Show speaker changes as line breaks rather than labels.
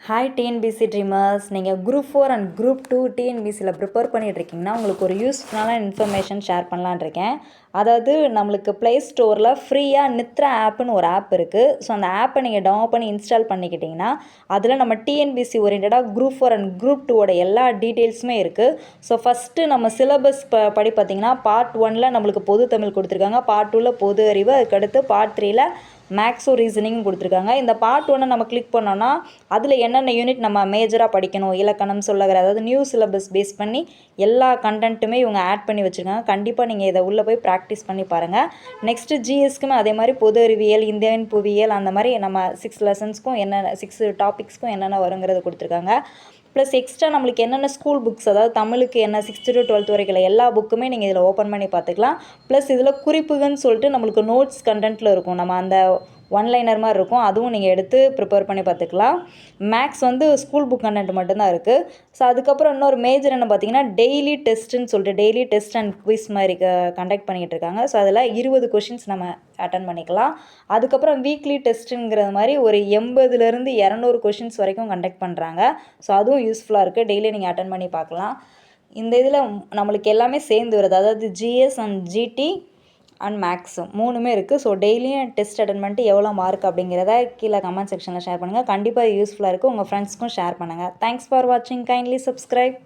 Hi TNPSC dreamers, நீங்கள் group 4 and group 2 டிஎன்பிசியில் prepare பண்ணிகிட்ருக்கீங்கன்னா உங்களுக்கு ஒரு யூஸ்ஃபுல்லான இன்ஃபர்மேஷன் ஷேர் பண்ணலான் இருக்கேன். அதாவது நம்மளுக்கு ப்ளே ஸ்டோரில் ஃப்ரீயாக நித்ரா ஆப்புன்னு ஒரு ஆப் இருக்குது. ஸோ அந்த ஆப்பை நீங்கள் டவுன்லோட் பண்ணி இன்ஸ்டால் பண்ணிக்கிட்டிங்கன்னா அதில் நம்ம டிஎன்பிசி ஓரியன்டாக குரூப் 4 அண்ட் குரூப் 2 எல்லா டீட்டெயில்ஸுமே இருக்குது. ஸோ ஃபஸ்ட்டு நம்ம சிலபஸ் படி பார்த்திங்கன்னா பார்ட் 1ல் நம்மளுக்கு பொது தமிழ் கொடுத்துருக்காங்க, பார்ட் 2ல் பொது அறிவு, அதுக்கடுத்து பார்ட் 3ல் மேக்ஸோ ரீசனிங் கொடுத்துருக்காங்க. இந்த பார்ட் 1 நம்ம கிளிக் பண்ணோன்னா அதில் என்னென்ன யூனிட் நம்ம மேஜராக படிக்கணும், இலக்கணம், சொல்லகர, அதாவது நியூ சிலபஸ் பேஸ் பண்ணி எல்லா கண்டென்ட்டுமே இவங்க ஆட் பண்ணி வச்சுருக்காங்க. கண்டிப்பாக நீங்கள் இதை உள்ளே போய் ப்ராக்டிஸ் பண்ணி பாருங்கள். நெக்ஸ்ட்டு ஜிஎஸ்க்குமே அதே மாதிரி பொது அறிவியல், இந்தியன் புவியியல், அந்த மாதிரி நம்ம 6 லெசன்ஸ்க்கும் என்னென்ன 6 டாபிக்ஸ்க்கும் என்னென்ன வருங்கிறது கொடுத்துருக்காங்க. ப்ளஸ் எக்ஸ்ட்ரா நம்மளுக்கு என்னென்ன ஸ்கூல் புக்ஸ், அதாவது தமிழுக்கு என்ன 6th to 12th வரைக்கும் எல்லா புக்குமே நீங்கள் இதில் ஓப்பன் பண்ணி பார்த்துக்கலாம். ப்ளஸ் இதில் குறிப்புகள்னு சொல்லிட்டு நம்மளுக்கு நோட்ஸ் கண்டென்ட்டில் இருக்கும், நம்ம அந்த ஒன்லைனர் மாதிரி இருக்கும், அதுவும் நீங்கள் எடுத்து ப்ரிப்பேர் பண்ணி பார்த்துக்கலாம். மேக்ஸ் ஸ்கூல் புக் கண்டென்ட் மட்டும்தான் இருக்குது. ஸோ அதுக்கப்புறம் இன்னொரு மேஜர் என்ன பார்த்தீங்கன்னா டெய்லி டெஸ்ட்டுன்னு சொல்லிட்டு டெய்லி டெஸ்ட் அண்ட் குவிஸ் மாதிரி கண்டக்ட் பண்ணிகிட்டு இருக்காங்க. ஸோ அதில் 20 கொஷின்ஸ் நம்ம அட்டன் பண்ணிக்கலாம். அதுக்கப்புறம் வீக்லி டெஸ்ட்டுங்கிறது மாதிரி ஒரு 80லேருந்து 200 கொஷின்ஸ் வரைக்கும் கண்டக்ட் பண்ணுறாங்க. ஸோ அதுவும் யூஸ்ஃபுல்லாக இருக்குது, டெய்லி நீங்கள் அட்டன் பண்ணி பார்க்கலாம். இந்த இதில் நம்மளுக்கு எல்லாமே சேர்ந்து வருது, அதாவது ஜிஎஸ் அண்ட் ஜிடி அண்ட் மேக்ஸும் 3மே இருக்குது. ஸோ டெய்லியும் டெஸ்ட் அட்டன் பண்ணிட்டு எவ்வளோ மார்க் அப்படிங்கிறத கீழே கமெண்ட் செக்ஷனில் ஷேர் பண்ணுங்கள். கண்டிப்பாக யூஸ்ஃபுல்லாக இருக்குது, உங்கள் ஃப்ரெண்ட்ஸ்க்கும் ஷேர் பண்ணுங்கள். தேங்க்ஸ் ஃபார் வாட்சிங், கைண்ட்லி சப்ஸ்கிரைப்.